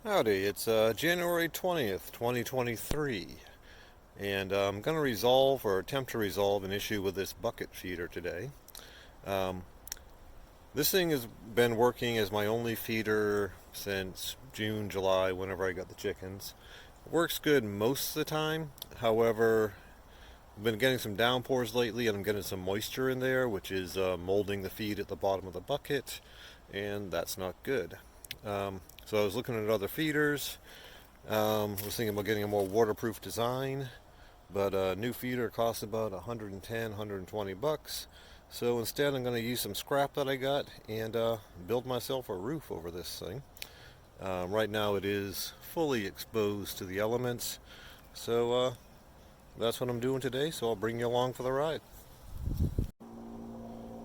Howdy, it's January 20th, 2023, and I'm going to resolve or attempt to resolve an issue with this bucket feeder today. Um, this thing has been working as my only feeder since June, July, whenever I got the chickens. It works good most of the time. However, I've been getting some downpours lately and I'm getting some moisture in there, which is molding the feed at the bottom of the bucket, and that's not good. So I was looking at other feeders. Was thinking about getting a more waterproof design, but a new feeder costs about 110, 120 bucks. So instead, I'm going to use some scrap that I got and build myself a roof over this thing. Right now, it is fully exposed to the elements, so that's what I'm doing today. So I'll bring you along for the ride.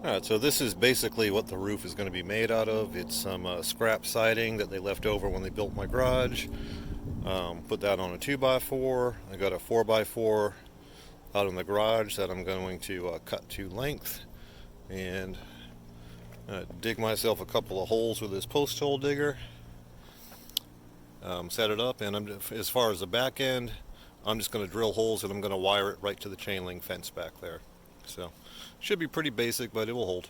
Alright, so this is basically what the roof is going to be made out of. It's some scrap siding that they left over when they built my garage. Put that on a 2x4. I got a 4x4 out in the garage that I'm going to cut to length and dig myself a couple of holes with this post hole digger. Set it up, and as far as the back end, I'm just going to drill holes and I'm going to wire it right to the chain link fence back there. So, should be pretty basic, but it will hold.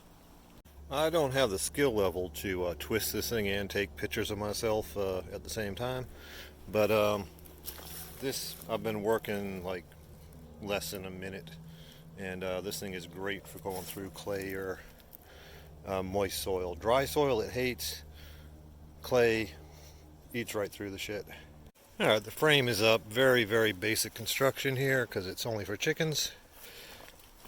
I don't have the skill level to twist this thing and take pictures of myself at the same time, but this I've been working like less than a minute, and this thing is great for going through clay or moist soil. Dry soil it hates. Clay eats right through the shit. Alright, the frame is up. Very, very basic construction here because it's only for chickens.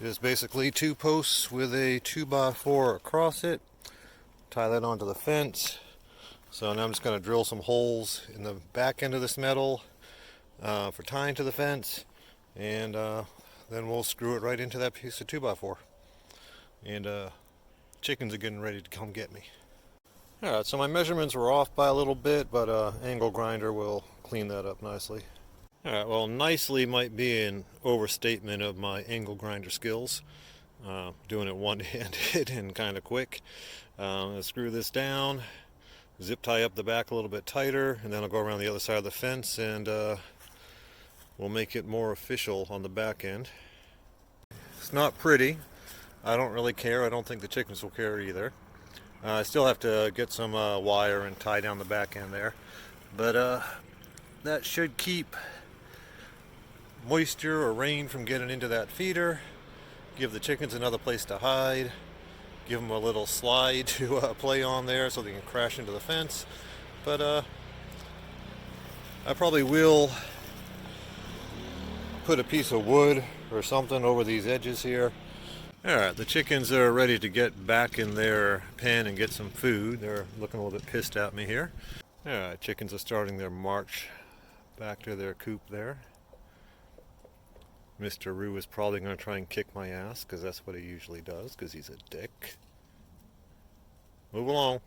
It is basically two posts with a 2x4 across it. Tie that onto the fence. So now I'm just going to drill some holes in the back end of this metal for tying to the fence, and then we'll screw it right into that piece of 2x4. And chickens are getting ready to come get me. Alright, so my measurements were off by a little bit, but angle grinder will clean that up nicely. Alright, well, nicely might be an overstatement of my angle grinder skills. Doing it one-handed and kind of quick. I'll screw this down, zip tie up the back a little bit tighter, and then I'll go around the other side of the fence and we'll make it more official on the back end. It's not pretty. I don't really care. I don't think the chickens will care either. I still have to get some wire and tie down the back end there. But that should keep moisture or rain from getting into that feeder. Give the chickens another place to hide. Give them a little slide to play on there so they can crash into the fence. But I probably will put a piece of wood or something over these edges here. Alright, the chickens are ready to get back in their pen and get some food. They're looking a little bit pissed at me here. Alright, chickens are starting their march back to their coop there. Mr. Roo is probably going to try and kick my ass because that's what he usually does because he's a dick. Move along.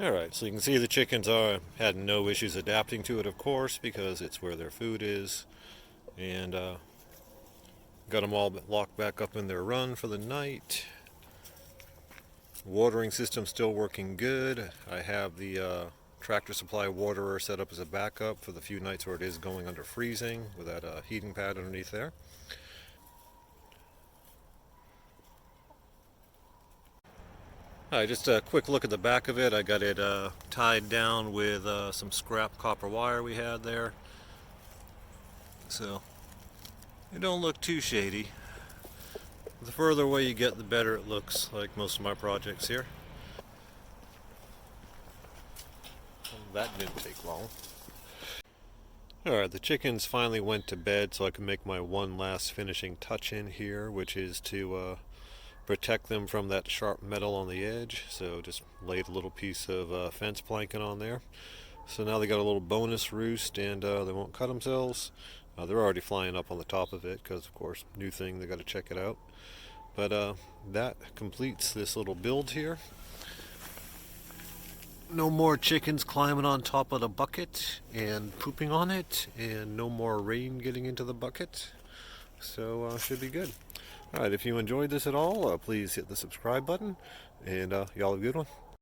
Alright, so you can see the chickens had no issues adapting to it, of course, because it's where their food is. And got them all locked back up in their run for the night. Watering system still working good. I have the Tractor Supply waterer set up as a backup for the few nights where it is going under freezing with that heating pad underneath there. Just a quick look at the back of it. I got it tied down with some scrap copper wire we had there. So it don't look too shady. The further away you get, the better it looks, like most of my projects here. Well, that didn't take long. Alright, the chickens finally went to bed so I can make my one last finishing touch in here, which is to protect them from that sharp metal on the edge. So just laid a little piece of fence planking on there. So now they got a little bonus roost, and they won't cut themselves. They're already flying up on the top of it because, of course, new thing, they got to check it out. But that completes this little build here. No more chickens climbing on top of the bucket and pooping on it, and no more rain getting into the bucket. So should be good. Alright, if you enjoyed this at all, please hit the subscribe button, and y'all have a good one.